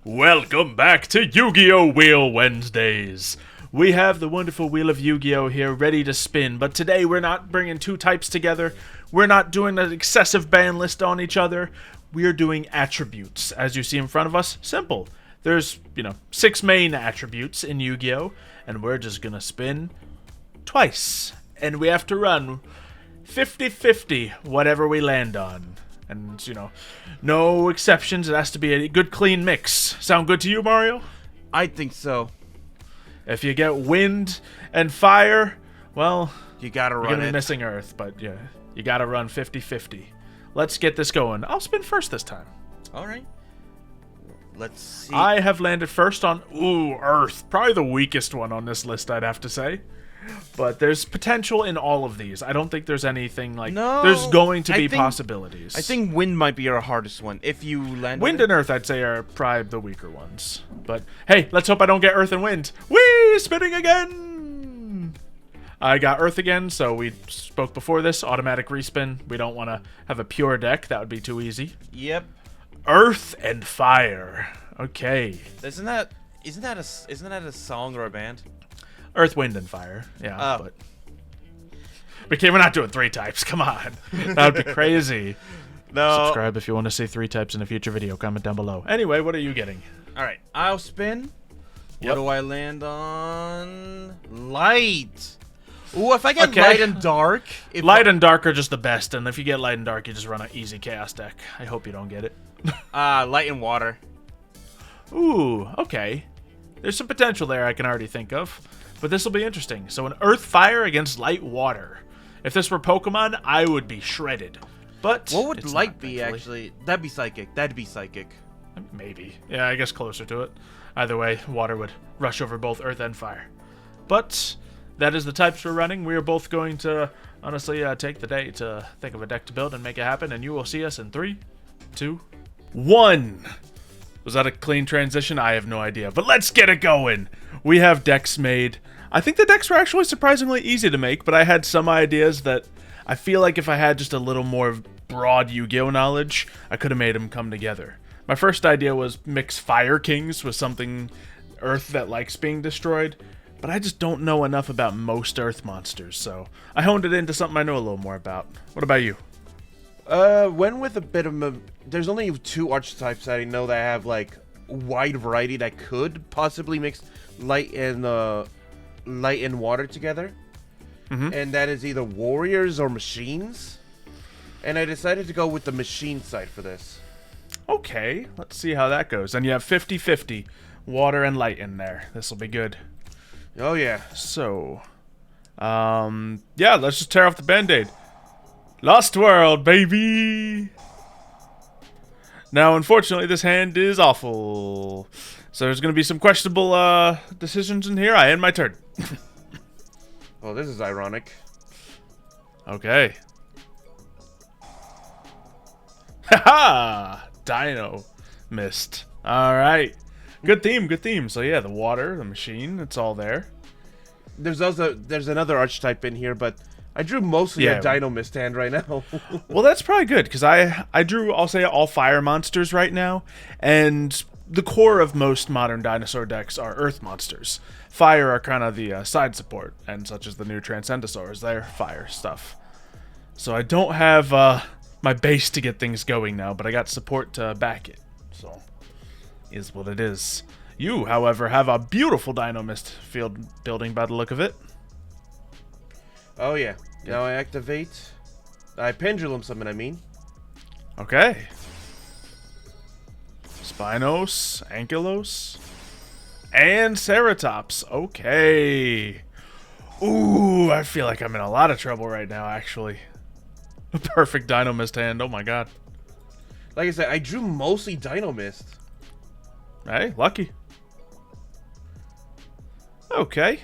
Welcome back to Yu-Gi-Oh! Wheel Wednesdays. We have the wonderful Wheel of Yu-Gi-Oh! Here ready to spin, but today we're not bringing two types together. We're not doing an excessive ban list on each other. We're doing attributes. As you see in front of us, simple. There's, 6 main attributes in Yu-Gi-Oh! And we're just gonna spin twice. And we have to run 50-50 whatever we land on. And, no exceptions. It has to be a good, clean mix. Sound good to you, Mario? I think so. If you get wind and fire, well, you gotta run you're gonna it. be missing Earth, but yeah, you gotta run 50-50. Let's get this going. I'll spin first this time. All right. Let's see. I have landed first on, Earth. Probably the weakest one on this list, I'd have to say. But there's potential in all of these. I don't think there's anything like... No, there's going to be possibilities. I think wind might be our hardest one. If you land Wind and Earth, I'd say, are probably the weaker ones. But, hey, let's hope I don't get Earth and Wind. Whee! Spinning again! I got Earth again, so we spoke before this. Automatic respin. We don't want to have a pure deck. That would be too easy. Yep. Earth and Fire. Okay. Isn't that a song or a band? Earth, Wind, and Fire. Yeah, Oh. but we're not doing 3 types. Come on. That would be crazy. No. Subscribe if you want to see 3 types in a future video. Comment down below. Anyway, what are you getting? All right. I'll spin. Yep. What do I land on? Light. Ooh, if I get Okay. light and dark. Light and dark are just the best, and if you get light and dark, you just run an easy chaos deck. I hope you don't get it. Light and water. Ooh, okay. There's some potential there I can already think of. But this will be interesting. So an Earth Fire against Light Water. If this were Pokemon, I would be shredded. But What would it's light not, be, thankfully. actually? That'd be psychic. That'd be psychic. Maybe. Yeah, I guess closer to it. Either way, water would rush over both Earth and Fire. But that is the types we're running. We are both going to, honestly, take the day to think of a deck to build and make it happen. And you will see us in 3, 2, 1. Was that a clean transition? I have no idea. But let's get it going. We have decks made. I think the decks were actually surprisingly easy to make, but I had some ideas that I feel like if I had just a little more broad Yu-Gi-Oh knowledge, I could have made them come together. My first idea was mix Fire Kings with something Earth that likes being destroyed, but I just don't know enough about most Earth monsters, so I honed it into something I know a little more about. What about you? Went with a bit of a... There's only 2 archetypes that I know that have, like, wide variety that could possibly mix light and water together. Mm-hmm. And that is either warriors or machines. And I decided to go with the machine side for this. Okay, let's see how that goes. And you have 50-50 water and light in there. This will be good. Oh, yeah. So, yeah, let's just tear off the Band-Aid. Lost World, baby! Now, unfortunately, this hand is awful. So there's going to be some questionable decisions in here. I end my turn. Oh, this is ironic. Okay. Haha! Dino missed. Alright. Good theme, good theme. So yeah, the water, the machine, it's all there. There's another archetype in here, but I drew mostly a Dino Mist hand right now. Well, that's probably good, because I drew, I'll say, all fire monsters right now, and the core of most modern dinosaur decks are earth monsters. Fire are kind of the side support, and such as the new Transcendosaurs, they're fire stuff. So I don't have my base to get things going now, but I got support to back it. So, is what it is. You, however, have a beautiful Dino Mist field building by the look of it. Oh, yeah. Now I activate. I pendulum summon, I mean. Okay. Spinos, Ankylos, and Ceratops. Okay. Ooh, I feel like I'm in a lot of trouble right now, actually. A perfect Dino Mist hand. Oh, my God. Like I said, I drew mostly Dino Mist. Hey, lucky. Okay.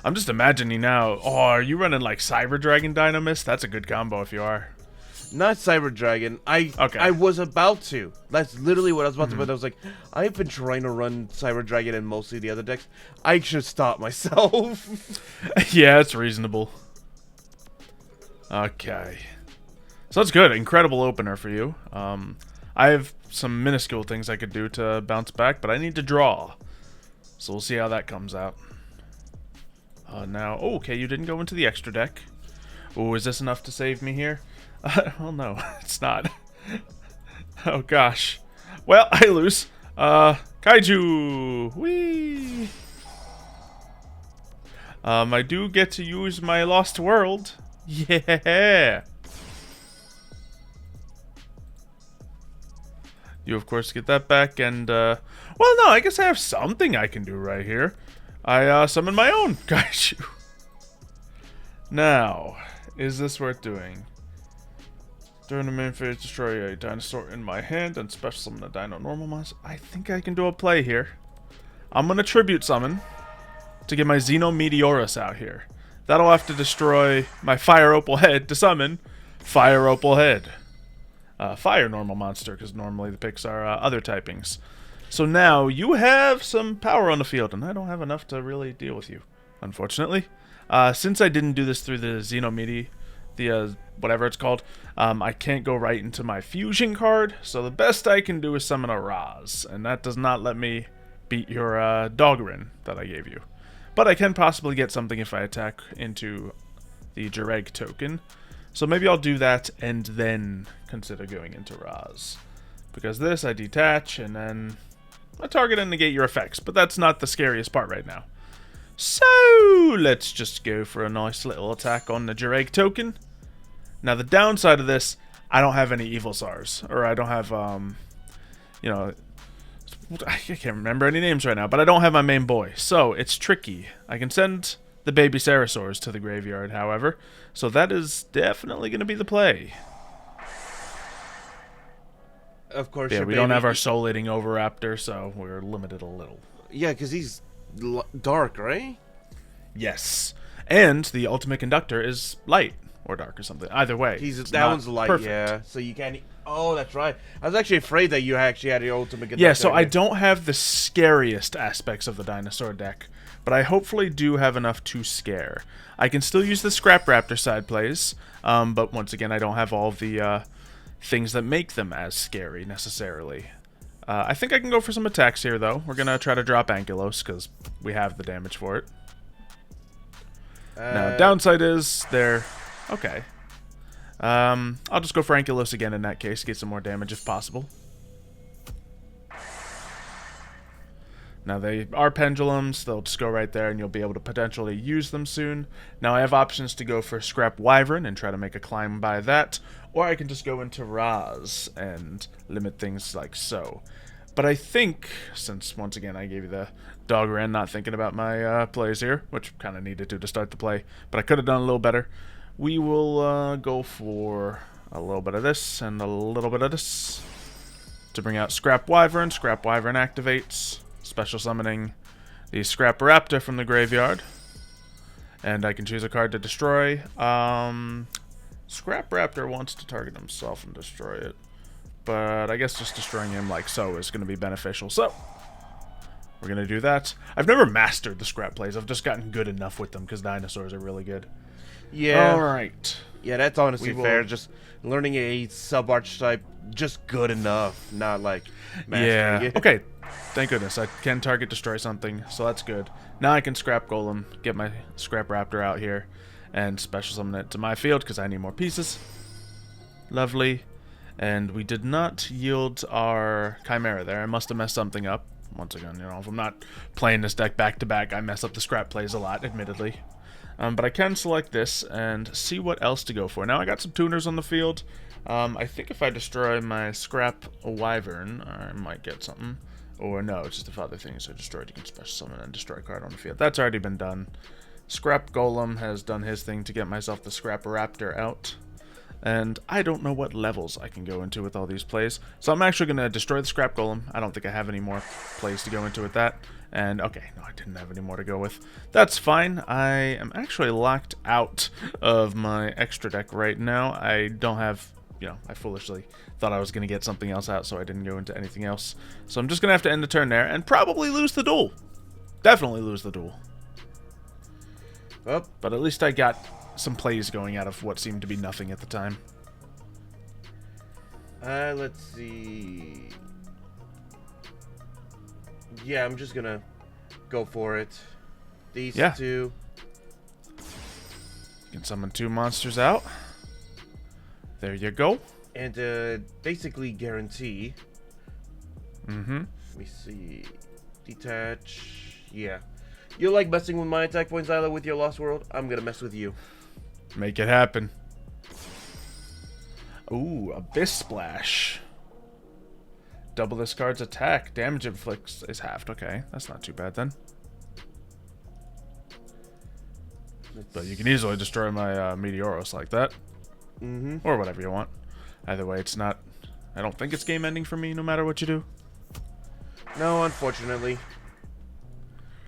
I'm just imagining now. Oh, are you running like Cyber Dragon Dino Mist? That's a good combo if you are. Not Cyber Dragon. I was about to. That's literally what I was about to. But I was like, I've been trying to run Cyber Dragon and mostly the other decks. I should stop myself. Yeah, it's reasonable. Okay. So that's good. Incredible opener for you. I have some minuscule things I could do to bounce back, but I need to draw. So we'll see how that comes out. Now, oh, okay, you didn't go into the extra deck. Oh, is this enough to save me here? Well, no, it's not. Oh, gosh. Well, I lose. Kaiju! Whee! I do get to use my Lost World. Yeah! You, of course, get that back, and, well, no, I guess I have something I can do right here. I, summon my own Kaiju. Now, is this worth doing? During the main phase, destroy a dinosaur in my hand and special summon a dino normal monster. I think I can do a play here. I'm gonna tribute summon to get my Xenometeorus out here. That'll have to destroy my Fire Opal Head to summon Fire Opal Head. Fire normal monster, because normally the picks are other typings. So now you have some power on the field, and I don't have enough to really deal with you, unfortunately. Since I didn't do this through the Xenometi, the whatever it's called, I can't go right into my fusion card, so the best I can do is summon a Raz, and that does not let me beat your Doggerin that I gave you. But I can possibly get something if I attack into the Jireg token. So maybe I'll do that and then consider going into Raz. Because this I detach and then I target and negate your effects, but that's not the scariest part right now. So let's just go for a nice little attack on the Jireg token. Now the downside of this, I don't have any Evil Sars, or I don't have, you know, I can't remember any names right now, but I don't have my main boy, so it's tricky. I can send the baby Ceratosaurs to the graveyard, however, so that is definitely going to be the play. Of course, yeah, we don't have our Soul-Eating Oviraptor, so we're limited a little. Yeah, because he's dark, right? Yes, and the ultimate conductor is light or dark or something. Either way, that one's light. Perfect. Yeah, so you can't. Oh, that's right. I was actually afraid that you actually had your ultimate conductor. Yeah, so I don't have the scariest aspects of the dinosaur deck, but I hopefully do have enough to scare. I can still use the Scrap Raptor side plays, but once again, I don't have all of the things that make them as scary necessarily. I think I can go for some attacks here, though. We're going to try to drop Ankylos, because we have the damage for it. Now, downside is they're... Okay. I'll just go for Ankylos again in that case, get some more damage if possible. Now, they are pendulums. They'll just go right there, and you'll be able to potentially use them soon. Now, I have options to go for Scrap Wyvern and try to make a climb by that, or I can just go into Raz and limit things like so. But I think, since, once again, I gave you the Doggerin, not thinking about my plays here, which kind of needed to start the play, but I could have done a little better, we will go for a little bit of this and a little bit of this to bring out Scrap Wyvern. Scrap Wyvern activates, special summoning the Scrap Raptor from the graveyard, and I can choose a card to destroy. Scrap Raptor wants to target himself and destroy it, but I guess just destroying him like so is going to be beneficial, so we're going to do that. I've never mastered the Scrap plays. I've just gotten good enough with them because dinosaurs are really good. Yeah. Alright. Yeah, that's honestly fair. Just learning a sub-archetype, just good enough, not like mastering it. Okay. Thank goodness. I can target destroy something, so that's good. Now I can Scrap Golem, get my Scrap Raptor out here, and special summon it to my field because I need more pieces. Lovely. And we did not yield our Chimera there. I must have messed something up. Once again, you know, if I'm not playing this deck back-to-back, I mess up the Scrap plays a lot, admittedly. But I can select this and see what else to go for. Now I got some tuners on the field. I think if I destroy my Scrap Wyvern, I might get something. Or no, it's just if other things are destroyed, you can special summon and destroy a card on the field. That's already been done. Scrap Golem has done his thing to get myself the Scrap Raptor out. And I don't know what levels I can go into with all these plays. So I'm actually going to destroy the Scrap Golem. I don't think I have any more plays to go into with that. And, okay, no, I didn't have any more to go with. That's fine. I am actually locked out of my extra deck right now. I don't have, you know, I foolishly thought I was going to get something else out, so I didn't go into anything else. So I'm just going to have to end the turn there and probably lose the duel. Definitely lose the duel. Well, but at least I got some plays going out of what seemed to be nothing at the time. Let's see. Yeah, I'm just gonna go for it. These two. You can summon 2 monsters out. There you go. And basically guarantee. Mm-hmm. Let me see. Detach. Yeah. You like messing with my attack points, Xylo, with your Lost World? I'm gonna mess with you. Make it happen. Ooh, Abyss Splash. Double this card's attack. Damage inflicts is halved. Okay, that's not too bad then. But you can easily destroy my Meteoros like that. Mm-hmm. Or whatever you want. Either way, it's not... I don't think it's game ending for me, no matter what you do. No, unfortunately.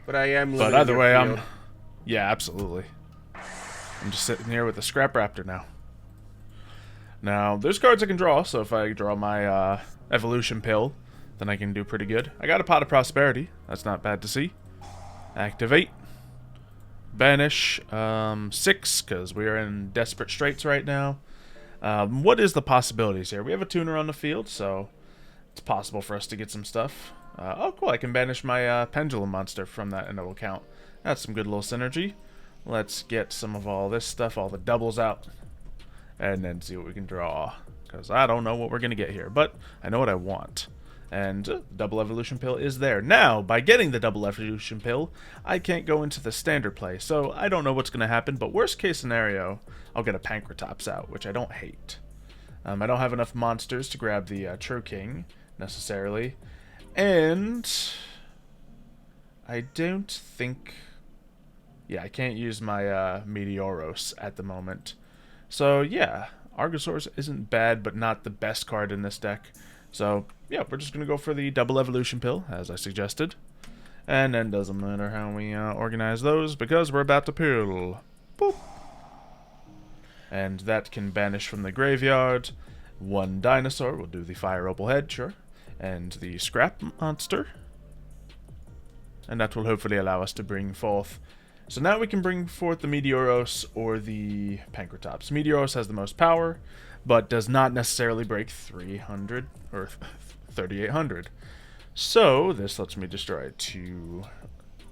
But I am living But either your way, field. Yeah, absolutely. I'm just sitting here with a Scrap Raptor now. Now, there's cards I can draw, so if I draw my Evolution Pill, then I can do pretty good. I got a Pot of Prosperity. That's not bad to see. Activate. Banish. 6, because we are in desperate straits right now. What is the possibilities here? We have a tuner on the field, so it's possible for us to get some stuff. Oh, cool. I can banish my Pendulum monster from that, and it will count. That's some good little synergy. Let's get some of all this stuff, all the doubles out, and then see what we can draw. Because I don't know what we're going to get here, but I know what I want. And double evolution pill is there. Now, by getting the double evolution pill, I can't go into the standard play, so I don't know what's going to happen, but worst case scenario, I'll get a Pankratops out, which I don't hate. I don't have enough monsters to grab the True King, necessarily. And I don't think... Yeah, I can't use my Meteoros at the moment. So, yeah, Argosaurus isn't bad, but not the best card in this deck. So, yeah, we're just going to go for the double evolution pill, as I suggested. And then doesn't matter how we organize those, because we're about to pill. Boop. And that can banish from the graveyard. 1 dinosaur, we'll do the Fire Opal Head, sure. And the Scrap Monster. And that will hopefully allow us to bring forth... So now we can bring forth the Meteoros or the Pankratops. Meteoros has the most power, but does not necessarily break 300 or 3800. So this lets me destroy 2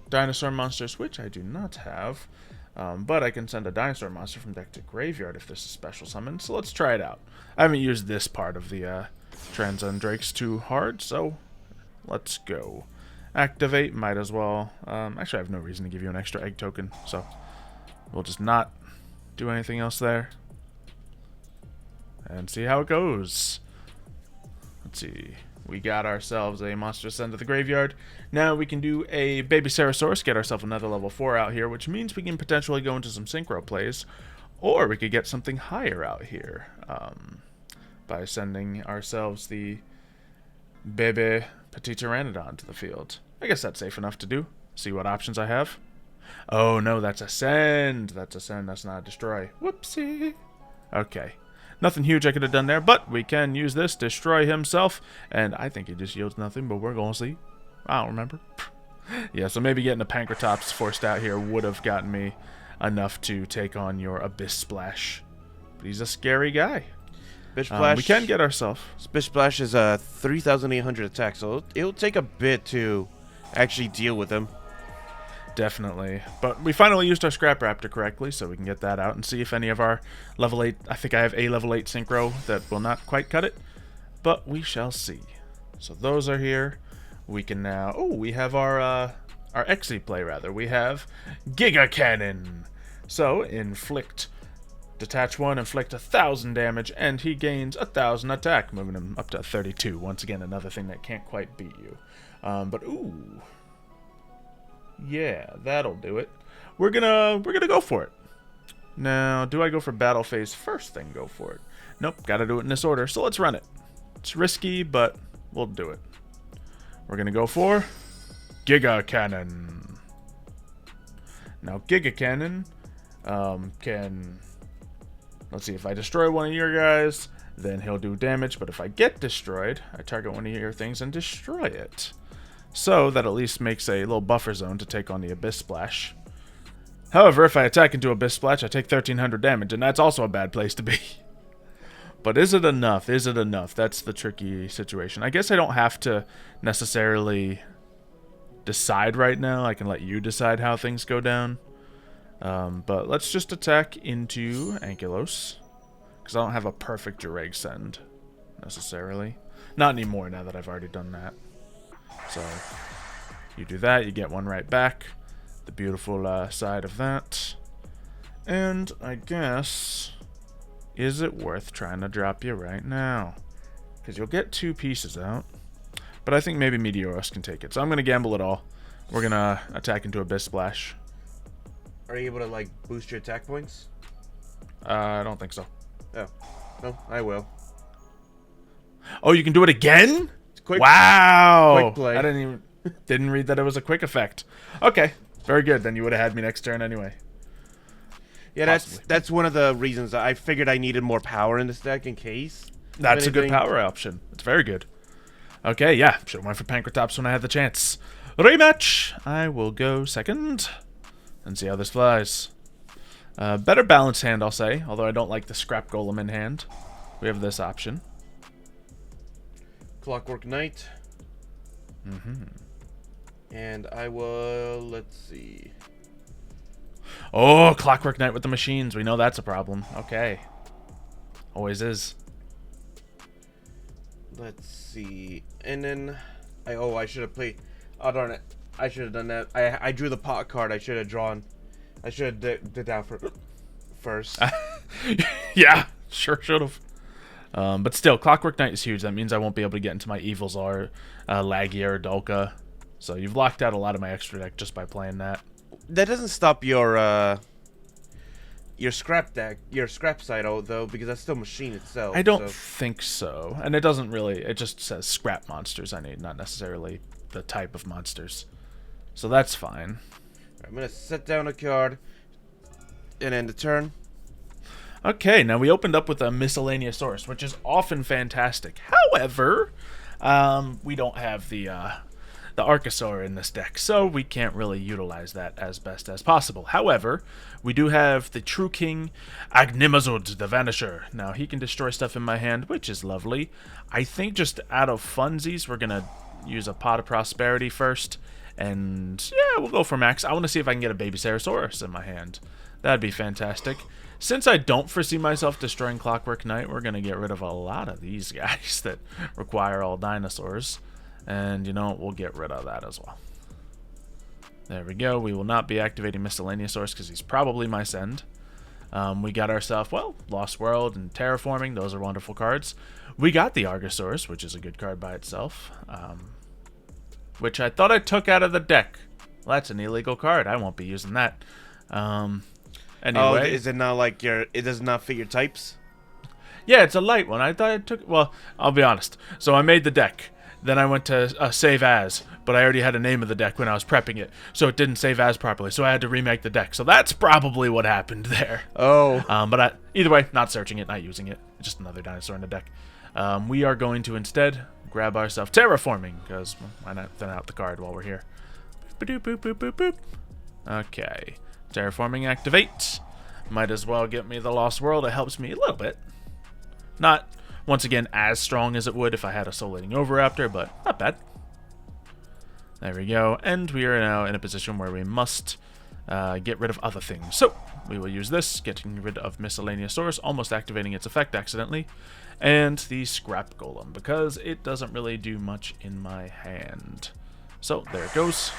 dinosaur monsters, which I do not have. But I can send a dinosaur monster from deck to graveyard if this is special summon. So let's try it out. I haven't used this part of the Transundrakes too hard, so let's go. Activate, might as well. Actually, I have no reason to give you an extra egg token, so we'll just not do anything else there. And see how it goes. Let's see. We got ourselves a monster sent to the graveyard. Now we can do a Baby Ceresaurus, get ourselves another level 4 out here, which means we can potentially go into some synchro plays. Or we could get something higher out here by sending ourselves the Bebe Petit Pteranodon to the field. I guess that's safe enough to do. See what options I have. Oh no, that's a send. That's a send, that's not a destroy. Whoopsie. Okay. Nothing huge I could have done there, but we can use this, destroy himself, and I think he just yields nothing, but we're going to see. I don't remember. Yeah, so maybe getting a Pankratops forced out here would have gotten me enough to take on your Abyss Splash. But he's a scary guy. Bish Splash. We can get ourselves. Bish Splash is a 3,800 attack, so it'll take a bit to actually deal with him. Definitely. But we finally used our Scrap Raptor correctly, so we can get that out and see if any of our level 8... I think I have a level 8 Synchro that will not quite cut it, but we shall see. So those are here. We can now... Oh, we have our Xe play, rather. We have Giga Cannon. So, inflict... Detach 1, inflict 1,000 damage, and he gains 1,000 attack, moving him up to 32. Once again, another thing that can't quite beat you. But ooh, yeah, that'll do it. We're gonna go for it. Now, do I go for battle phase first? Then go for it. Nope, gotta do it in this order. So let's run it. It's risky, but we'll do it. We're gonna go for Giga Cannon. Now, Giga Cannon can. Let's see, if I destroy one of your guys, then he'll do damage. But if I get destroyed, I target one of your things and destroy it. So that at least makes a little buffer zone to take on the Abyss Splash. However, if I attack into Abyss Splash, I take 1,300 damage, and that's also a bad place to be. But is it enough? Is it enough? That's the tricky situation. I guess I don't have to necessarily decide right now. I can let you decide how things go down. But let's just attack into Ankylos. Because I don't have a perfect Jureg send, necessarily. Not anymore now that I've already done that. So, you do that, you get one right back. The beautiful side of that. And I guess... is it worth trying to drop you right now? Because you'll get 2 pieces out. But I think maybe Meteoros can take it. So I'm going to gamble it all. We're going to attack into Abyss Splash. Are you able to, like, boost your attack points? I don't think so. Oh. No, I will. Oh, you can do it again? Quick, wow! quick play. I didn't read that it was a quick effect. Okay, very good. Then you would have had me next turn anyway. Yeah, that's one of the reasons I figured I needed more power in this deck in case. That's a good power option. It's very good. Okay, yeah, should have went for Pankratops when I had the chance. Rematch! I will go second and see how this flies. Better balanced hand, I'll say, although I don't like the Scrap Golem in hand. We have this option. Clockwork Knight. And I will, let's see. Oh, Clockwork Knight with the machines. We know that's a problem. Okay. Always is. Let's see. And then, I should have played. Oh, darn it. I should have done that. I drew the pot card. I should have drawn. I should have did that first. Yeah, sure should have. But still, Clockwork Knight is huge. That means I won't be able to get into my Evilzar, Lagia, or Dolka. So you've locked out a lot of my extra deck just by playing that. That doesn't stop your scrap deck, your scrap side, though, because that's still machine itself. I don't think so. And it doesn't really, it just says scrap monsters I need, not necessarily the type of monsters. So that's fine. I'm going to set down a card and end the turn. Okay, now we opened up with a miscellaneous source, which is often fantastic. However, we don't have the Archosaur in this deck, so we can't really utilize that as best as possible. However, we do have the True King Agnimazud, the Vanisher. Now, he can destroy stuff in my hand, which is lovely. I think just out of funsies, we're going to use a Pot of Prosperity first, and yeah, we'll go for max. I want to see if I can get a Baby Sarasaurus in my hand. That'd be fantastic. Since I don't foresee myself destroying Clockwork Knight, we're going to get rid of a lot of these guys that require all dinosaurs. And, you know, we'll get rid of that as well. There we go. We will not be activating Miscellaneous Source because he's probably my send. We got ourselves, well, Lost World and Terraforming. Those are wonderful cards. We got the Argosaurus, which is a good card by itself. Which I thought I took out of the deck. Well, that's an illegal card. I won't be using that. Anyway. Oh, is it not like it does not fit your types? Yeah, it's a light one. I thought I took, well, I'll be honest. So I made the deck. Then I went to save as, but I already had a name of the deck when I was prepping it, so it didn't save as properly, so I had to remake the deck. So that's probably what happened there. Oh. But either way, not searching it, not using it. Just another dinosaur in the deck. We are going to instead grab ourselves Terraforming, because well, why not thin out the card while we're here. Boop, boop, boop, boop, boop. Okay. Terraforming activate. Might as well get me the Lost World. It helps me a little bit. Not... once again, as strong as it would if I had a Soulating Oviraptor, but not bad. There we go. And we are now in a position where we must get rid of other things. So, we will use this, getting rid of Miscellaneous Source, almost activating its effect accidentally, and the Scrap Golem, because it doesn't really do much in my hand. So, there it goes.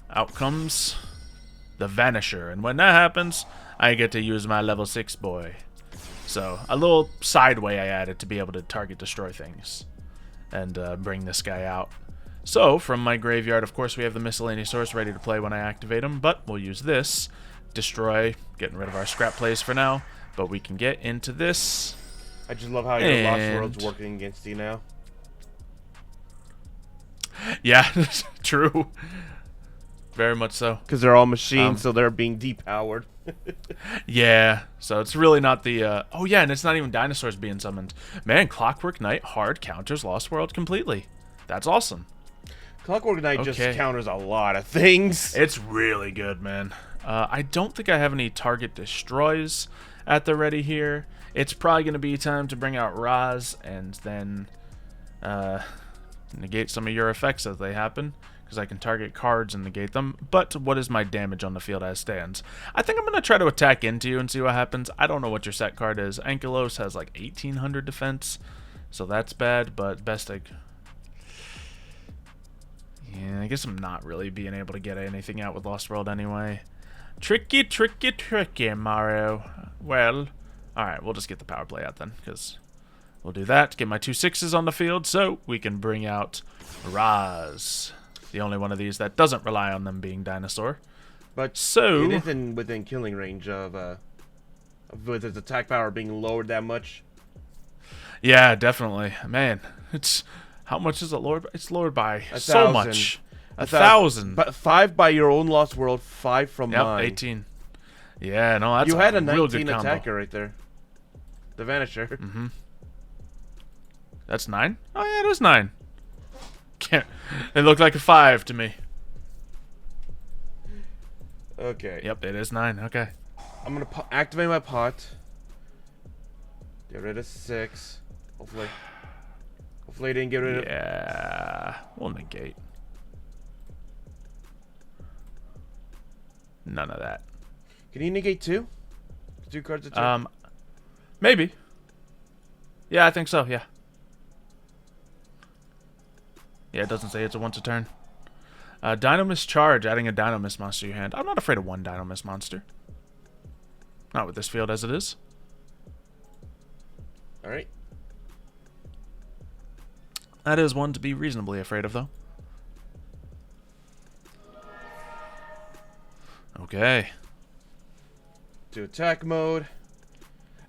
Out comes the Vanisher, and when that happens, I get to use my level 6 boy. So, a little sideway I added to be able to target destroy things and bring this guy out. So, from my graveyard, of course, we have the Miscellaneous Source ready to play when I activate him, but we'll use this. Destroy, getting rid of our scrap plays for now, but we can get into this. I just love how your Lost World's working against you now. Yeah, true. Very much so. Because they're all machines, so they're being depowered. Yeah, so it's really not the... oh, yeah, and it's not even dinosaurs being summoned. Man, Clockwork Knight hard counters Lost World completely. That's awesome. Clockwork Knight just counters a lot of things. It's really good, man. I don't think I have any target destroys at the ready here. it's probably going to be time to bring out Raz and then negate some of your effects as they happen, because I can target cards and negate them. But what is my damage on the field as stands? I think I'm going to try to attack into you and see what happens. I don't know what your set card is. Ankylos has like 1800 defense, so that's bad, but best I... Yeah, I guess I'm not really being able to get anything out with Lost World anyway. Tricky, tricky, tricky, Mario. Well, alright, we'll just get the power play out then, because we'll do that. Get my 2 6s on the field so we can bring out Raz. The only one of these that doesn't rely on them being dinosaur. But so it isn't within killing range of with its attack power being lowered that much. Yeah, definitely. Man, it's... How much is it lowered by? It's lowered by 1,000. so much. 1,000. But 5 by your own Lost World, 5 from Yep, mine. 18. Yeah, no, that's you had a real 19 good combo. attacker right there. The Vanisher. Mm-hmm. That's 9? Oh, yeah, it is 9. Can't... It looked like a 5 to me. Okay. Yep, it is 9. Okay. I'm going to activate my pot. Get rid of 6. Hopefully I didn't get rid of... Yeah, we'll negate. None of that. Can you negate 2? 2 cards a turn? Maybe. Yeah, I think so, yeah. Yeah, it doesn't say it's a once a turn. Dynamis Charge, adding a Dynamis monster to your hand. I'm not afraid of one Dynamis monster. Not with this field as it is. Alright. That is one to be reasonably afraid of, though. Okay. To attack mode.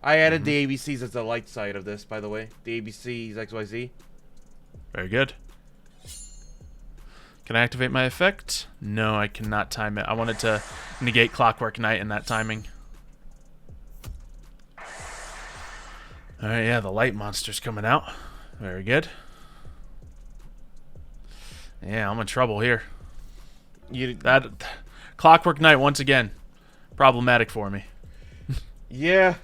I added the ABCs as the light side of this, by the way. The ABCs XYZ. Very good. Can I activate my effect? No, I cannot time it. I wanted to negate Clockwork Knight in that timing. Alright, yeah, the light monster's coming out. Very good. Yeah, I'm in trouble here. That Clockwork Knight once again problematic for me. Yeah.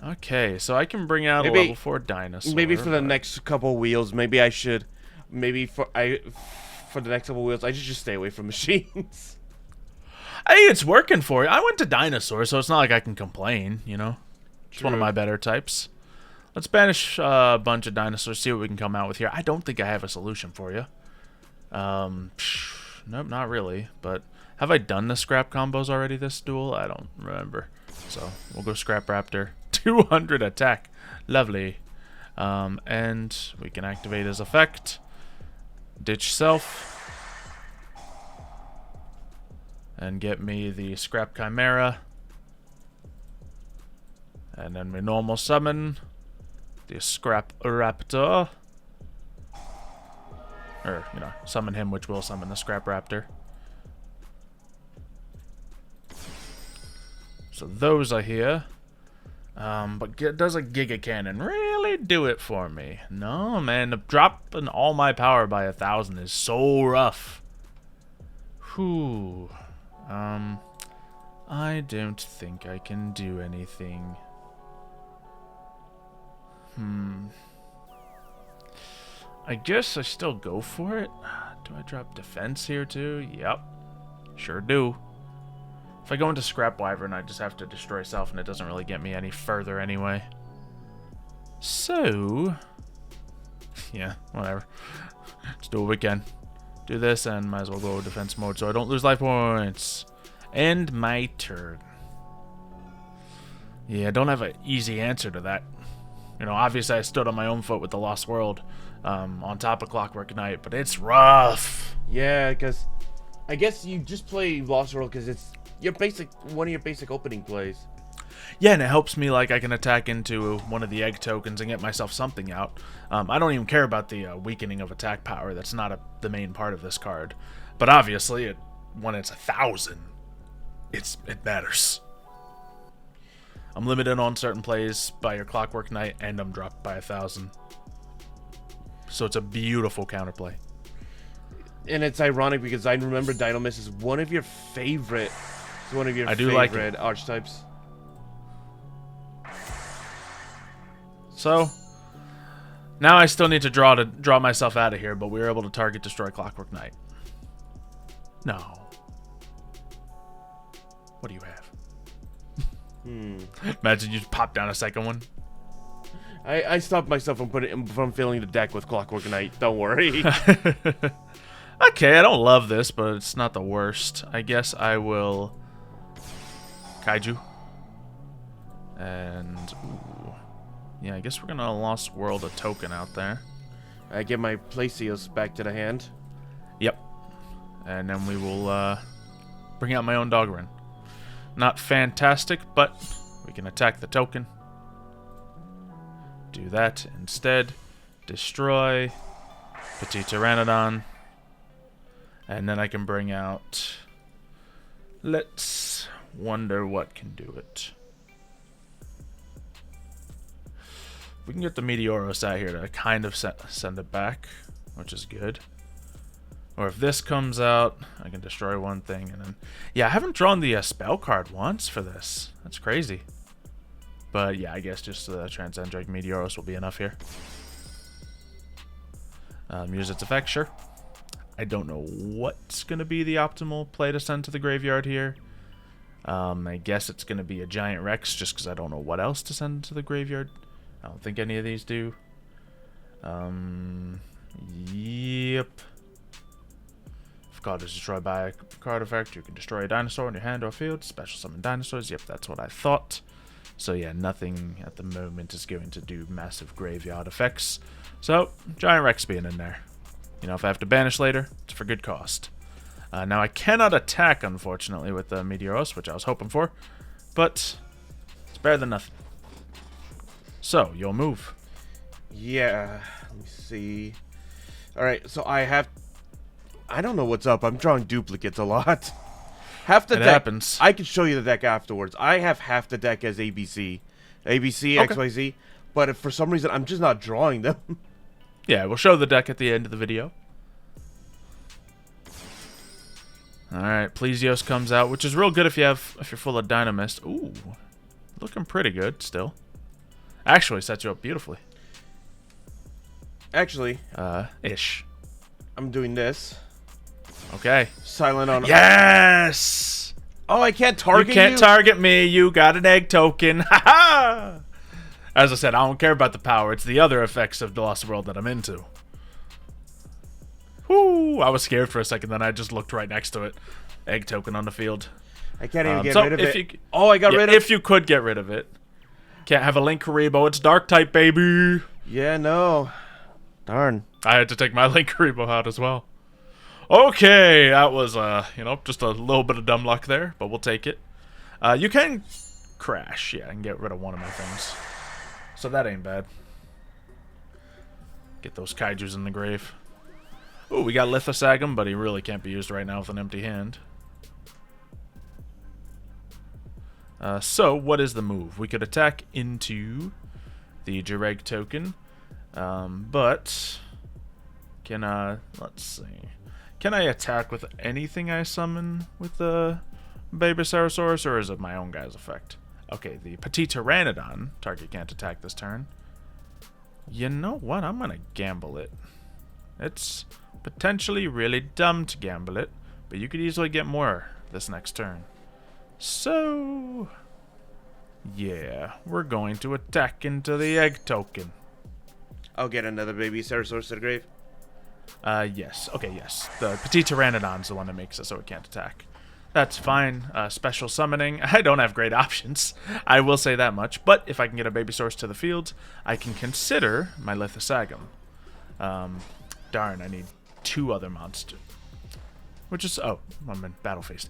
Okay, so I can bring out a level 4 dinosaur. Maybe for the next couple wheels, maybe I should. Maybe for the next couple wheels, I should just stay away from machines. Hey, it's working for you. I went to dinosaur, so it's not like I can complain. You know, it's one of my better types. Let's banish a bunch of dinosaurs. See what we can come out with here. I don't think I have a solution for you. Nope, not really. But have I done the scrap combos already this duel? I don't remember. So we'll go Scrap Raptor. 200 attack. Lovely. And we can activate his effect. Ditch Self. And get me the Scrap Chimera. And then we normal summon the Scrap Raptor. Or, you know, summon him, which will summon the Scrap Raptor. So those are here. But does a Giga Cannon really do it for me? No, man. Dropping all my power by 1,000 is so rough. Whew. I don't think I can do anything. I guess I still go for it. Do I drop defense here too? Yep. Sure do. If I go into Scrap Wyvern, I just have to destroy self, and it doesn't really get me any further anyway. So... yeah, whatever. Let's do what we can. Do this, and might as well go defense mode so I don't lose life points. End my turn. Yeah, I don't have an easy answer to that. You know, obviously I stood on my own foot with the Lost World on top of Clockwork Knight, but it's rough. Yeah, because I guess you just play Lost World because it's one of your basic opening plays. Yeah, and it helps me, like, I can attack into one of the egg tokens and get myself something out. I don't even care about the weakening of attack power. That's not the main part of this card. But obviously, when it's 1,000, it matters. I'm limited on certain plays by your Clockwork Knight, and I'm dropped by 1,000. So it's a beautiful counterplay. And it's ironic because I remember Dynamis is one of your favorite. It's one of your I do like favorite archetypes. So now I still need to draw myself out of here, but we were able to target destroy Clockwork Knight. No. What do you have? Imagine you just pop down a second one. I stopped myself from filling the deck with Clockwork Knight. Don't worry. Okay, I don't love this, but it's not the worst. I guess I will Kaiju. And ooh. Yeah, I guess we're gonna Lost World a token out there. I get my Placios back to the hand. Yep. And then we will bring out my own Doggerin. Not fantastic, but we can attack the token. Do that instead. Destroy Petit Pteranodon. And then I can bring out... Let's wonder what can do it. We can get the Meteoros out here to kind of send it back, which is good. Or if this comes out, I can destroy one thing. And then, yeah, I haven't drawn the spell card once for this. That's crazy. But yeah, I guess just the Transcendrite Meteoros will be enough here. Use its effect, sure. I don't know what's going to be the optimal play to send to the graveyard here. I guess it's going to be a Giant Rex, just because I don't know what else to send to the graveyard. I don't think any of these do. Yep. If card is destroyed by a card effect, you can destroy a dinosaur in your hand or field. Special summon dinosaurs. Yep, that's what I thought. So yeah, nothing at the moment is going to do massive graveyard effects. So, Giant Rex being in there. You know, if I have to banish later, it's for good cost. Now I cannot attack, unfortunately, with the Meteoros, which I was hoping for. But it's better than nothing. So, your move. Yeah, let me see. Alright, so I don't know what's up. I'm drawing duplicates a lot. Half the deck happens. I can show you the deck afterwards. I have half the deck as ABC. ABC, okay. XYZ. But if for some reason I'm just not drawing them. Yeah, we'll show the deck at the end of the video. Alright, Plesios comes out, which is real good if you're full of Dynamist. Ooh. Looking pretty good still. Actually sets you up beautifully. Actually. Ish. I'm doing this. Okay. Silent on... Yes! Oh, I can't target you? You can't target me. You got an egg token. Ha ha! As I said, I don't care about the power. It's the other effects of the Lost World that I'm into. Whoo! I was scared for a second, then I just looked right next to it. Egg token on the field. I can't even get rid of it. I got rid of it. If you could get rid of it. Can't have a Link Karibo. It's Dark type, baby. Yeah, no. Darn. I had to take my Link Karibo out as well. Okay, that was, you know, just a little bit of dumb luck there, but we'll take it. You can crash, yeah, and get rid of one of my things. So that ain't bad. Get those kaijus in the grave. Ooh, we got Lithosagum, but he really can't be used right now with an empty hand. So, what is the move? We could attack into the Jireg token, but can let's see. Can I attack with anything I summon with the Babysaurus, or is it my own guy's effect? Okay, the Petit Pteranodon. Target can't attack this turn. You know what? I'm gonna gamble it. It's potentially really dumb to gamble it, but you could easily get more this next turn. So, yeah, we're going to attack into the egg token. I'll get another Babysaurus to the grave. Yes. Okay, yes. The Petit Pteranodon's the one that makes it so it can't attack. That's fine. Special summoning. I don't have great options. I will say that much. But if I can get a Babysaurus to the field, I can consider my Lithosagum. Darn, I need 2 other monsters. Which is... Oh, I'm in battle phase.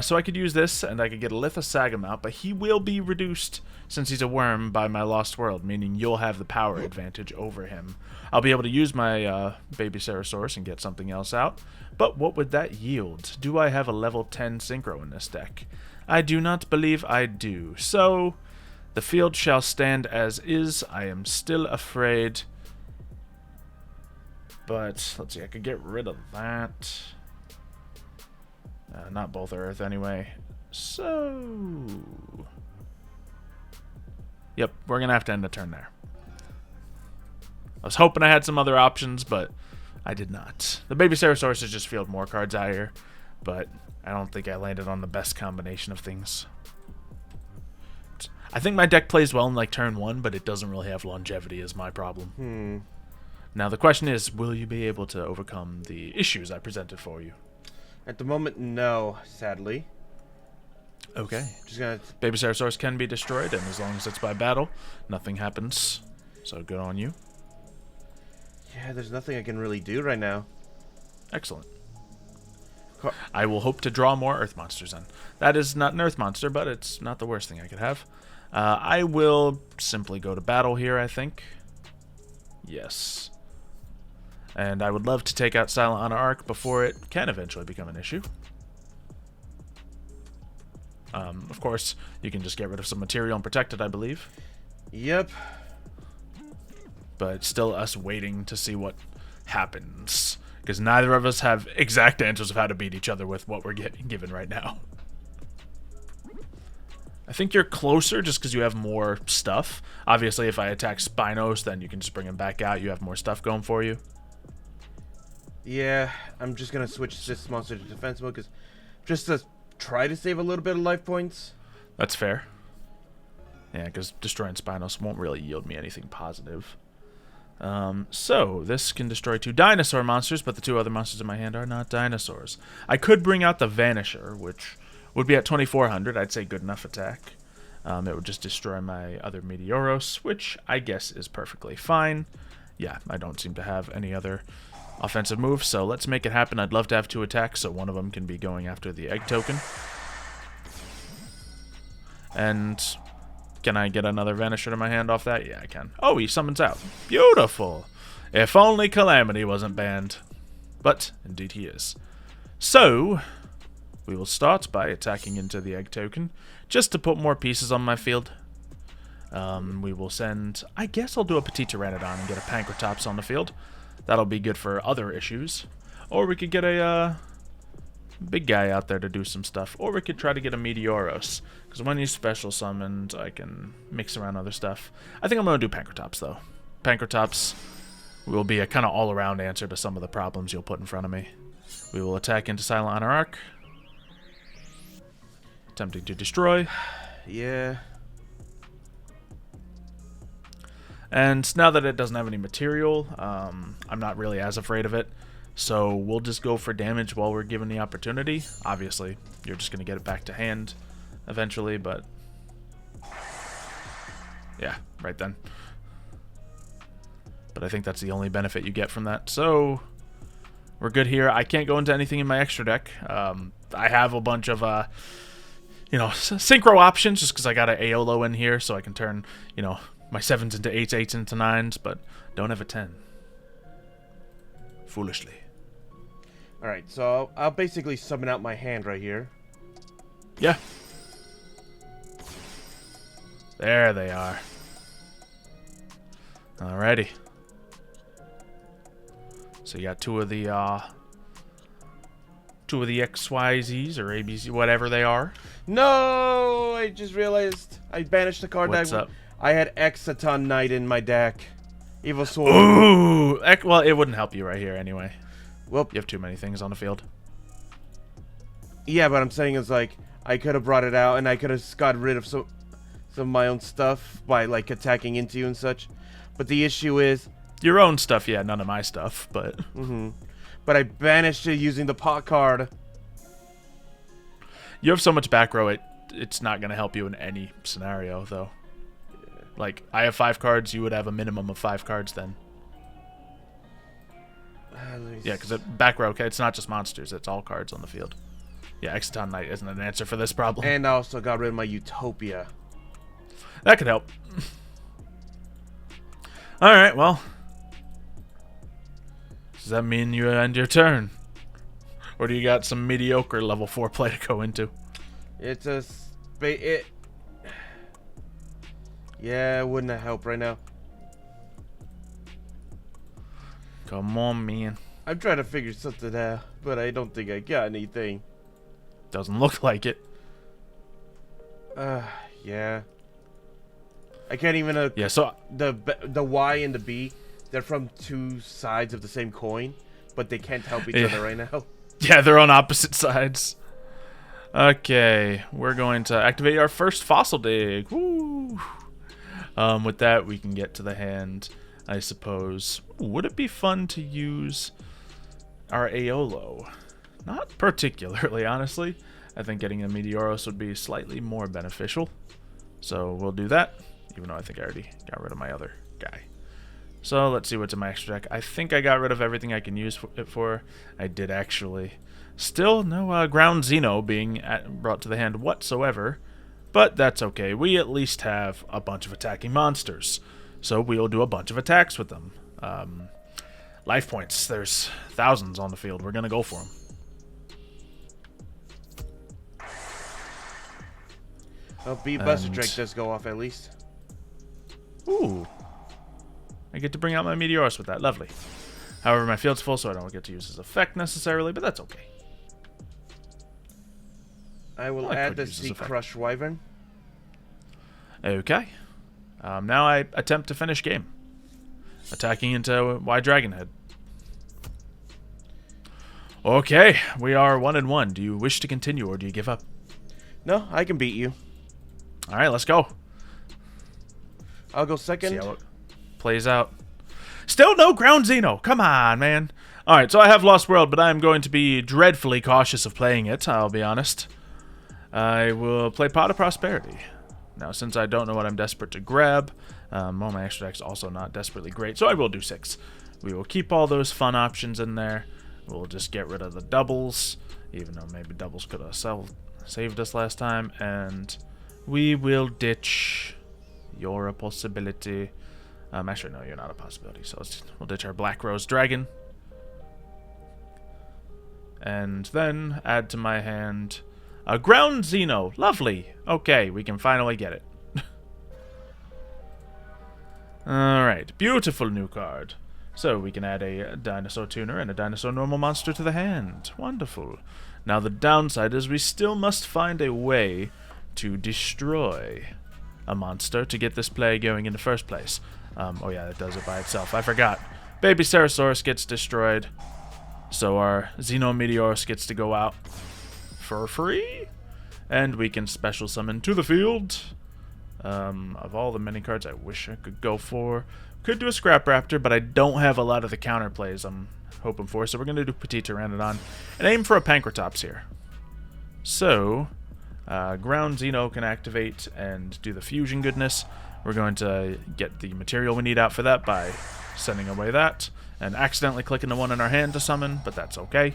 So I could use this, and I could get a Lithosagum out, but he will be reduced, since he's a worm, by my Lost World, meaning you'll have the power advantage over him. I'll be able to use my Babysaurus and get something else out, but what would that yield? Do I have a level 10 Synchro in this deck? I do not believe I do. So, the field shall stand as is. I am still afraid. But, let's see, I could get rid of that. Not both Earth anyway. So... Yep, we're going to have to end the turn there. was hoping I had some other options, but I did not. The Baby Ceratosaurus has just fielded more cards out here, but I don't think I landed on the best combination of things. I think my deck plays well in like turn 1, but it doesn't really have longevity is my problem. Now the question is, will you be able to overcome the issues I presented for you? At the moment, no, sadly. Okay. Just gonna... Baby Ceratosaurus can be destroyed, and as long as it's by battle, nothing happens. So good on you. Yeah, there's nothing I can really do right now. Excellent. I will hope to draw more Earth monsters then. That is not an Earth monster, but it's not the worst thing I could have. I will simply go to battle here, I think. Yes. And I would love to take out Xylo and Arc before it can eventually become an issue. Of course, you can just get rid of some material and protect it, I believe. Yep. But still us waiting to see what happens. Because neither of us have exact answers of how to beat each other with what we're getting given right now. I think you're closer just because you have more stuff. Obviously, if I attack Spinos, then you can just bring him back out. You have more stuff going for you. Yeah, I'm just going to switch this monster to defense mode because just to try to save a little bit of life points. That's fair. Yeah, because destroying Spinos won't really yield me anything positive. So, this can destroy 2 dinosaur monsters, but the 2 other monsters in my hand are not dinosaurs. I could bring out the Vanisher, which would be at 2400. I'd say good enough attack. It would just destroy my other Meteoros, which I guess is perfectly fine. Yeah, I don't seem to have any other offensive moves, so let's make it happen. I'd love to have 2 attacks, so one of them can be going after the egg token. And can I get another Vanisher to my hand off that? Yeah, I can. Oh, he summons out. Beautiful. If only Calamity wasn't banned. But, indeed he is. So, we will start by attacking into the egg token, just to put more pieces on my field. We will send... I guess I'll do a Petit Pteranodon and get a Pancratops on the field. That'll be good for other issues. Or we could get a big guy out there to do some stuff. Or we could try to get a Meteoros. Because when he's special summoned, I can mix around other stuff. I think I'm going to do Pancratops, though. Pancratops will be a kind of all-around answer to some of the problems you'll put in front of me. We will attack into Xylo and Arc. Attempting to destroy. Yeah. And now that it doesn't have any material, I'm not really as afraid of it. So we'll just go for damage while we're given the opportunity. Obviously, you're just going to get it back to hand eventually, but... yeah, right then. But I think that's the only benefit you get from that. So, we're good here. I can't go into anything in my extra deck. I have a bunch of... synchro options, just because I got an Aolo in here, so I can turn, my 7s into 8s, 8s into 9s, but don't have a 10. Foolishly. Alright, so I'll basically summon out my hand right here. Yeah. There they are. Alrighty. So you got two of the XYZs or ABC, whatever they are. No! I just realized I banished the card. What's up? I had Exodia Knight in my deck. Evil Sword. Ooh! Well, it wouldn't help you right here anyway. Well, you have too many things on the field. Yeah, but I'm saying is like I could have brought it out and I could have got rid of some of my own stuff by like attacking into you and such. But the issue is your own stuff, yeah, none of my stuff, but but I banished it using the pot card. You have so much back row, it's not going to help you in any scenario, though. Like, I have 5 cards, you would have a minimum of 5 cards then. Yeah, because back row, okay, it's not just monsters, it's all cards on the field. Yeah, Exodia Knight isn't an answer for this problem. And I also got rid of my Utopia. That could help. Alright, well. Does that mean you end your turn? Or do you got some mediocre level 4 play to go into? It's a... Yeah, it wouldn't have helped right now. Come on, man. I'm trying to figure something out, but I don't think I got anything. Doesn't look like it. Yeah. I can't even... yeah, so... The Y and the B they're from two sides of the same coin, but they can't help each other right now. Yeah, they're on opposite sides. Okay, we're going to activate our first fossil dig. Woo! With that, we can get to the hand, I suppose. Would it be fun to use our Aeolo? Not particularly, honestly. I think getting a Meteoros would be slightly more beneficial. So we'll do that, even though I think I already got rid of my other guy. So let's see what's in my extra deck. I think I got rid of everything I can use it for. I did actually. Still no ground Xeno being brought to the hand whatsoever. But that's okay. We at least have a bunch of attacking monsters. So we'll do a bunch of attacks with them. Life points. There's thousands on the field. We're going to go for them. Well, Buster Drake does go off at least. Ooh. I get to bring out my Meteoros with that. Lovely. However, my field's full, so I don't get to use his effect necessarily, but that's okay. I will add the Sea Crush Wyvern. Okay. Now I attempt to finish game. Attacking into Y Dragonhead. Okay, we are 1-1. Do you wish to continue, or do you give up? No, I can beat you. Alright, let's go. I'll go second. See how it plays out. Still no ground Xeno. Come on, man. Alright, so I have Lost World, but I'm going to be dreadfully cautious of playing it, I'll be honest. I will play Pot of Prosperity. Now, since I don't know what I'm desperate to grab, well, my extra deck's also not desperately great, so I will do 6. We will keep all those fun options in there. We'll just get rid of the doubles, even though maybe doubles could have saved us last time, and we will ditch. You're a possibility. Actually, no, you're not a possibility, so we'll ditch our Black Rose Dragon. And then add to my hand a ground Xeno. Lovely. Okay, we can finally get it. Alright, beautiful new card. So we can add a Dinosaur Tuner and a Dinosaur Normal monster to the hand. Wonderful. Now the downside is we still must find a way to destroy a monster to get this play going in the first place. Oh yeah, that does it by itself. I forgot. Baby Ceresaurus gets destroyed. So our Xeno Meteoros gets to go out for free. And we can special summon to the field. Of all the mini cards I wish I could go for. Could do a Scrap Raptor, but I don't have a lot of the counter plays I'm hoping for. So we're going to do Petit Pteranodon and aim for a Pankratops here. So, Ground Xeno can activate and do the fusion goodness. We're going to get the material we need out for that by sending away that. And accidentally clicking the one in our hand to summon, but that's okay.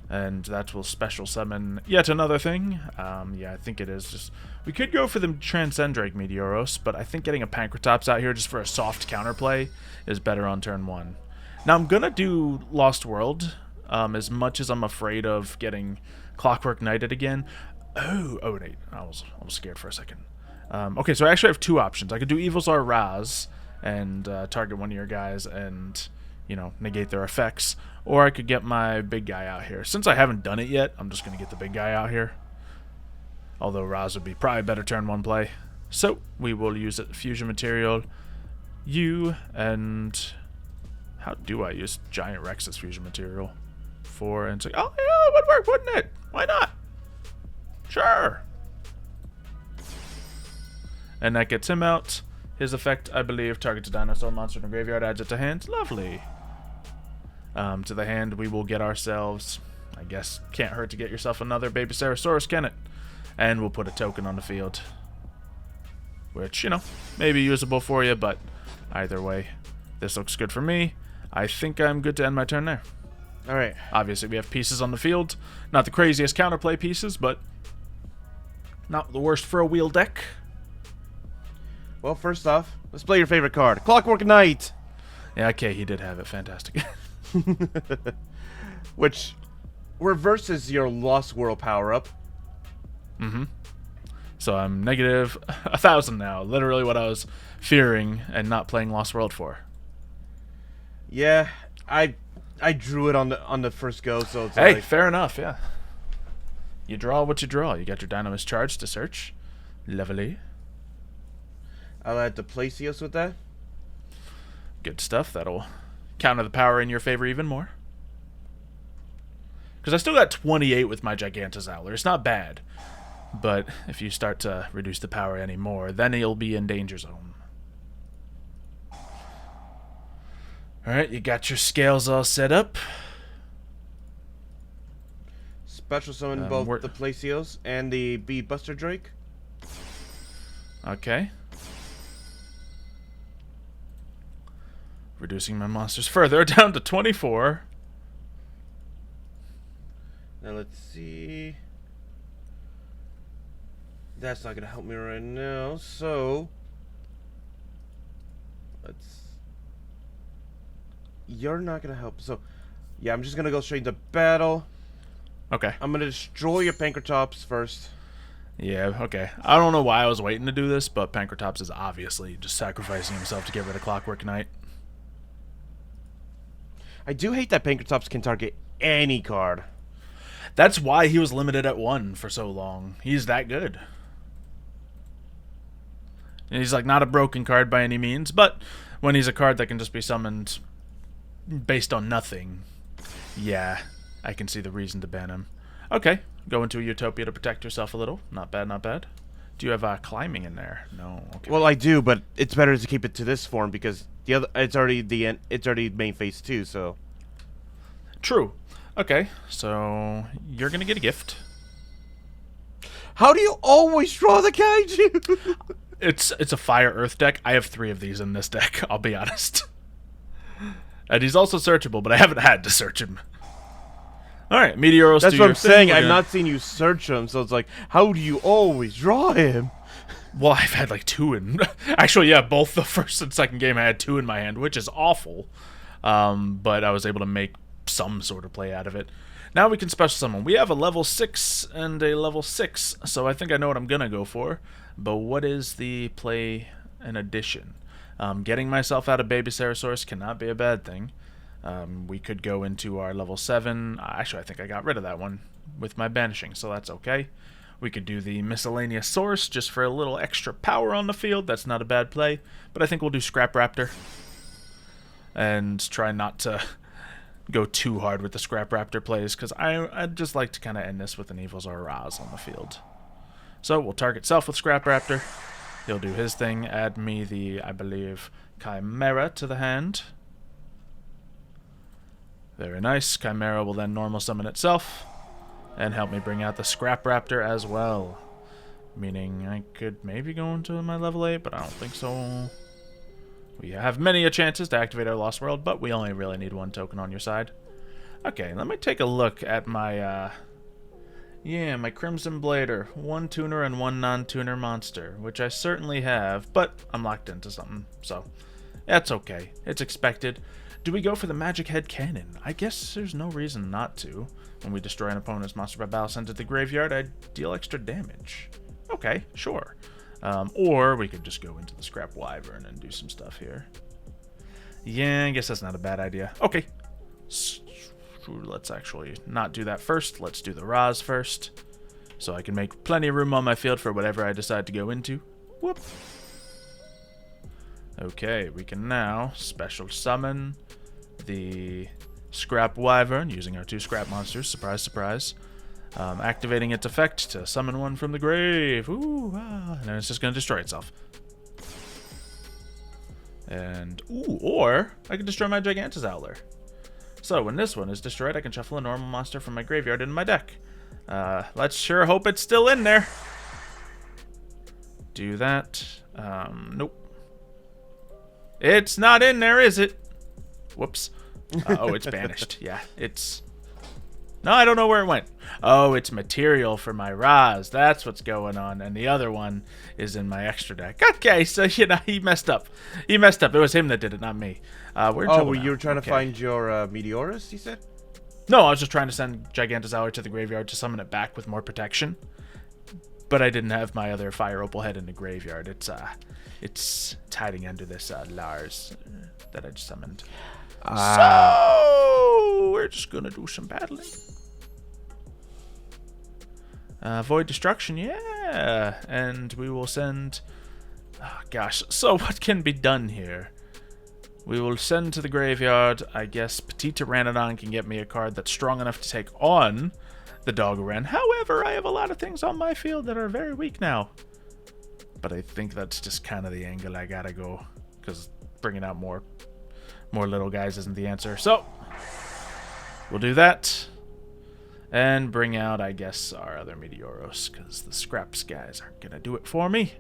And that will special summon yet another thing. Yeah, I think it is. Just we could go for the Transcendrake Meteoros, but I think getting a Pankratops out here just for a soft counterplay is better on turn 1. Now I'm going to do Lost World, as much as I'm afraid of getting Clockwork Knighted again. Oh, wait. I was scared for a second. Okay, so I actually have 2 options. I could do Evilzar Raz and target one of your guys and, you know, negate their effects. Or I could get my big guy out here. Since I haven't done it yet, I'm just going to get the big guy out here. Although Raz would be probably better turn 1 play. So, we will use it, fusion material. And how do I use Giant Rex's fusion material? And say, oh yeah, it would work, wouldn't it? Why not? Sure. And that gets him out. His effect, I believe, targets a dinosaur monster in the graveyard, adds it to hand. Lovely. To the hand, we will get ourselves, I guess, can't hurt to get yourself another Baby Ceresaurus, can it? And we'll put a token on the field. Which, you know, may be usable for you, but either way, this looks good for me. I think I'm good to end my turn there. Alright. Obviously, we have pieces on the field. Not the craziest counterplay pieces, but not the worst for a wheel deck. Well, first off, let's play your favorite card. Clockwork Knight! Yeah, okay, he did have it. Fantastic. Which reverses your Lost World power-up. Mm-hmm. So I'm negative 1,000 now. Literally what I was fearing and not playing Lost World for. Yeah, I drew it on the first go, so it's hey, like... fair enough, yeah. You draw what you draw. You got your Dynamis Charge to search. Lovely. I'll add the Placios with that. Good stuff. That'll counter the power in your favor even more. Because I still got 28 with my Gigantozowler. It's not bad. But if you start to reduce the power anymore, then he'll be in danger zone. Alright, you got your scales all set up. Special summon both the Placios and the Bee Buster Drake. Okay. Reducing my monsters further down to 24. Now let's see. That's not gonna help me right now, so you're not gonna help. So yeah, I'm just gonna go straight into battle. Okay. I'm gonna destroy your Pankratops first. Yeah, okay. I don't know why I was waiting to do this, but Pankratops is obviously just sacrificing himself to get rid of Clockwork Knight. I do hate that Pankratops can target any card. That's why he was limited at 1 for so long. He's that good. And he's like not a broken card by any means, but when he's a card that can just be summoned based on nothing, yeah, I can see the reason to ban him. Okay, go into a Utopia to protect yourself a little. Not bad, not bad. Do you have climbing in there? No. Okay. Well, I do, but it's better to keep it to this form because the other it's already main phase 2. So true. Okay, so you're gonna get a gift. How do you always draw the kaiju? It's a fire earth deck. I have 3 of these in this deck. I'll be honest. And he's also searchable, but I haven't had to search him. All right, Meteoros. That's what I'm saying. I've not seen you search him, so it's like, how do you always draw him? Well, I've had like 2 in. Actually, yeah, both the first and second game I had 2 in my hand, which is awful. But I was able to make some sort of play out of it. Now we can special summon. We have a level 6 and a level 6, so I think I know what I'm gonna go for. But what is the play in addition? Getting myself out of Baby Ceresaurus cannot be a bad thing. We could go into our level 7. Actually, I think I got rid of that one with my banishing, so that's okay. We could do the Miscellaneous Source just for a little extra power on the field. That's not a bad play. But I think we'll do Scrap Raptor. And try not to go too hard with the Scrap Raptor plays, because I'd just like to kind of end this with an Evils or a Raz on the field. So we'll target self with Scrap Raptor. He'll do his thing, add me the, I believe, Chimera to the hand. Very nice. Chimera will then normal summon itself and help me bring out the Scrap Raptor as well. Meaning I could maybe go into my level 8, but I don't think so. We have many chances to activate our Lost World, but we only really need 1 token on your side. Okay, let me take a look at my, my Crimson Blader. 1 tuner and 1 non-tuner monster, which I certainly have, but I'm locked into something, so that's okay. It's expected. Do we go for the Magic Head Cannon? I guess there's no reason not to. When we destroy an opponent's monster by battle sent to the graveyard, I deal extra damage. Okay, sure. Or we could just go into the Scrap Wyvern and do some stuff here. Yeah, I guess that's not a bad idea. Okay. Let's actually not do that first. Let's do the Raz first. So I can make plenty of room on my field for whatever I decide to go into. Whoop. Okay, we can now special summon the Scrap Wyvern using our 2 scrap monsters. Surprise, surprise. Activating its effect to summon one from the grave. Ooh, and then it's just going to destroy itself. And, or I can destroy my Gigantozowler. So when this one is destroyed, I can shuffle a normal monster from my graveyard into my deck. Let's sure hope it's still in there. Do that. Nope. It's not in there, is it? Whoops. Oh, it's banished. Yeah, it's... No, I don't know where it went. Oh, it's material for my Raz. That's what's going on. And the other one is in my extra deck. Okay, so, he messed up. He messed up. It was him that did it, not me. Well, you were trying to find your Meteorus, you said? No, I was just trying to send Gigantozowler to the graveyard to summon it back with more protection. But I didn't have my other Fire Opal Head in the graveyard. It's hiding under this Lars that I just summoned. So, we're just going to do some battling. Void Destruction, yeah. And we will send... Oh, gosh. So what can be done here? We will send to the graveyard. I guess Petit Pteranodon can get me a card that's strong enough to take on the Dogoran. However, I have a lot of things on my field that are very weak now. But I think that's just kind of the angle I gotta go, because bringing out more little guys isn't the answer. So we'll do that and bring out, I guess, our other Meteoros, because the Scraps guys aren't gonna do it for me.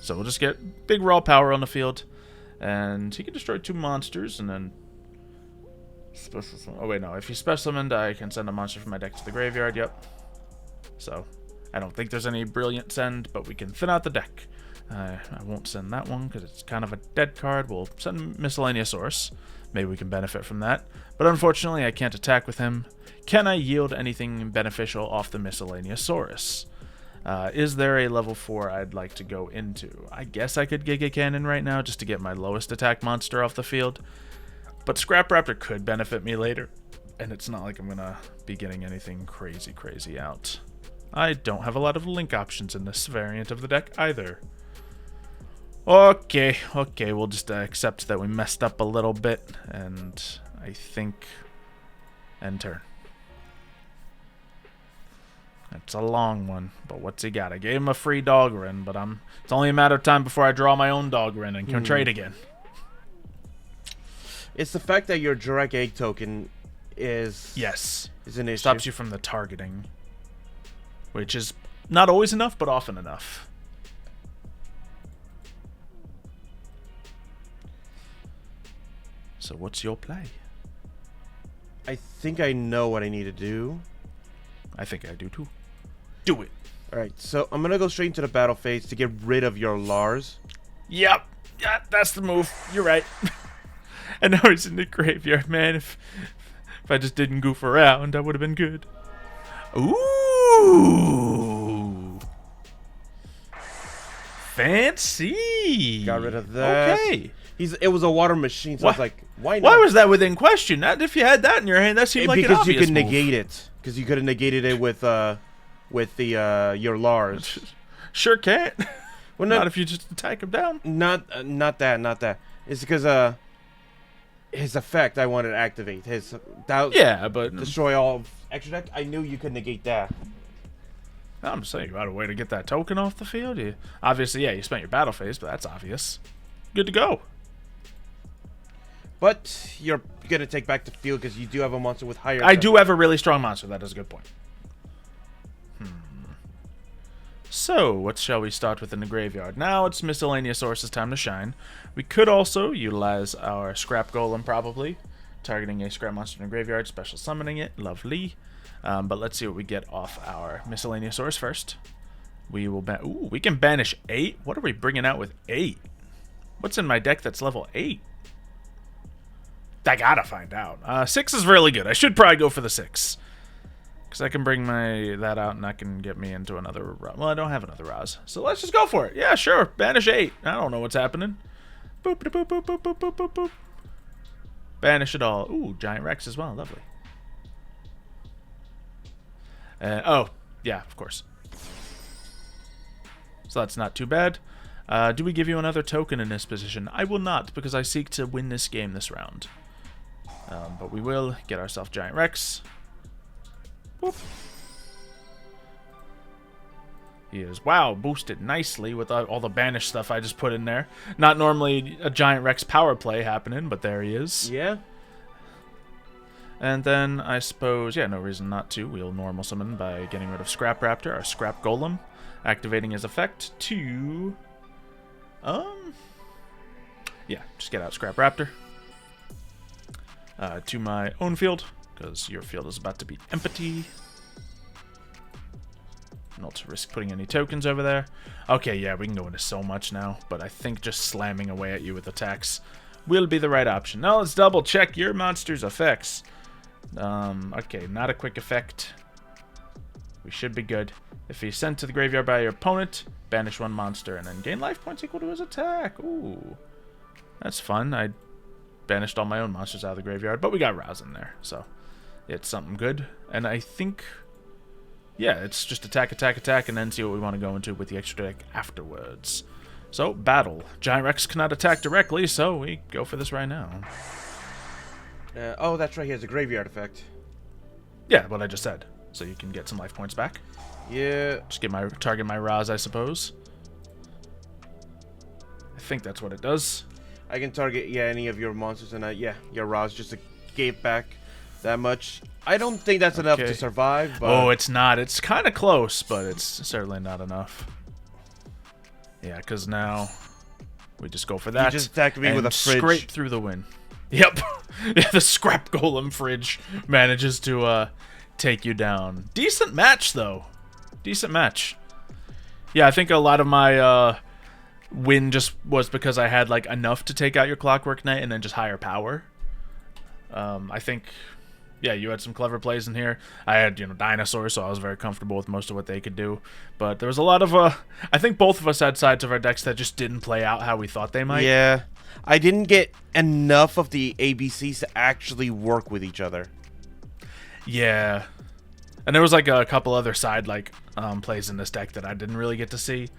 So we'll just get big raw power on the field, and he can destroy 2 monsters, and then special summon. Oh wait, no. If he special summoned, I can send a monster from my deck to the graveyard. Yep. So I don't think there's any brilliant send, but we can thin out the deck. I won't send that one because it's kind of a dead card. We'll send Miscellaneous Source. Maybe we can benefit from that. But unfortunately, I can't attack with him. Can I yield anything beneficial off the Miscellaneous Source? Is there a level 4 I'd like to go into? I guess I could Giga Cannon right now just to get my lowest attack monster off the field. But Scrap Raptor could benefit me later. And it's not like I'm going to be getting anything crazy out. I don't have a lot of link options in this variant of the deck either. Okay, we'll just accept that we messed up a little bit. And I think end turn. It's a long one, but what's he got? I gave him a free Dogoran, but it's only a matter of time before I draw my own Dogoran and can trade again. It's the fact that your direct egg token is an issue. Stops you from the targeting, which is not always enough, but often enough. So what's your play? I think I know what I need to do. I think I do too. Do it. Alright, so I'm gonna go straight into the battle phase to get rid of your Lars. Yep. Yeah, that's the move. You're right. And now he's in the graveyard, man. If I just didn't goof around, that would have been good. Ooh. Fancy. Got rid of that. Okay. It was a water machine, so I was like, why not? Why was that within question? If you had that in your hand, that seemed like an obvious because you could move. negate it. Because you could have negated it with your Lars. Sure can't. Well, not if you just attack him down. Not that. It's because his effect I wanted to activate. But destroy all extra deck. I knew you could negate that. I'm saying you had a way to get that token off the field. Obviously, you spent your battle phase, but that's obvious. Good to go. But you're gonna take back the field because you do have a monster with higher. I do have a really strong monster. That is a good point. So, what shall we start with in the graveyard? Now it's Miscellaneous Sources time to shine. We could also utilize our Scrap Golem, probably. Targeting a Scrap monster in the graveyard, special summoning it. Lovely. But let's see what we get off our Miscellaneous Source first. We will ooh, we can banish 8? What are we bringing out with 8? What's in my deck that's level 8? I gotta find out. 6 is really good. I should probably go for the 6. Because I can bring that out and that can get me into another... Well, I don't have another Raz. So let's just go for it. Yeah, sure. Banish 8. I don't know what's happening. Boop, boop, boop, boop, boop, boop, boop, boop. Banish it all. Ooh, Giant Rex as well. Lovely. Oh, yeah, of course. So that's not too bad. Do we give you another token in this position? I will not, because I seek to win this game this round. But we will get ourselves Giant Rex. Boop. He is, wow, boosted nicely with all the banish stuff I just put in there. Not normally a Giant Rex power play happening, but there he is. Yeah. And then, I suppose, no reason not to. We'll normal summon by getting rid of Scrap Raptor, our Scrap Golem, activating his effect to... just get out Scrap Raptor. To my own field, because your field is about to be empty. Not to risk putting any tokens over there. Okay, yeah, we can go into so much now, but I think just slamming away at you with attacks will be the right option. Now let's double check your monster's effects. Okay, not a quick effect. We should be good. If he's sent to the graveyard by your opponent, banish 1 monster and then gain life points equal to his attack. Ooh, that's fun. I banished all my own monsters out of the graveyard, but we got Rouse in there, so it's something good. And I think, it's just attack, and then see what we want to go into with the extra deck afterwards. So, battle. Giant Rex cannot attack directly, so we go for this right now. Oh, that's right. He has a graveyard effect. Yeah, what I just said. So you can get some life points back. Yeah. Just get my target my Raz, I suppose. I think that's what it does. I can target, yeah, any of your monsters, and yeah, your Raz just to give back that much. I don't think that's enough to survive, but... Oh, it's not. It's kind of close, but it's certainly not enough. Yeah, because now we just go for that. You just attack me with a fridge. Scrape through the win. Yep. Yeah, the scrap golem fridge manages to take you down. Decent match, though. Decent match. Yeah, I think a lot of my win just was because I had like enough to take out your Clockwork Knight and then just higher power. I think, yeah, you had some clever plays in here. I had, dinosaurs, so I was very comfortable with most of what they could do. But there was a lot of, I think both of us had sides of our decks that just didn't play out how we thought they might. Yeah, I didn't get enough of the ABCs to actually work with each other. Yeah. And there was like a couple other side plays in this deck that I didn't really get to see.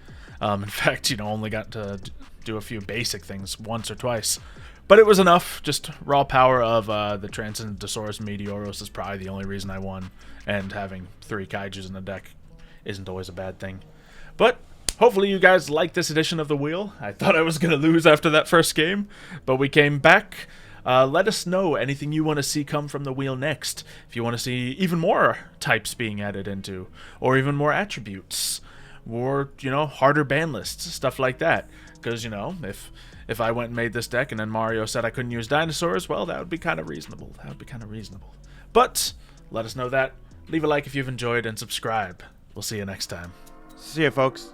In fact, only got to do a few basic things once or twice. But it was enough. Just raw power of the Transcendosaurus Meteoros is probably the only reason I won. And having 3 Kaijus in the deck isn't always a bad thing. But hopefully you guys liked this edition of the Wheel. I thought I was going to lose after that first game, but we came back. Let us know anything you want to see come from the Wheel next. If you want to see even more types being added into, or even more attributes, or, harder ban lists, stuff like that. Because, if I went and made this deck and then Mario said I couldn't use dinosaurs, well, that would be kind of reasonable. But let us know that. Leave a like if you've enjoyed and subscribe. We'll see you next time. See ya, folks.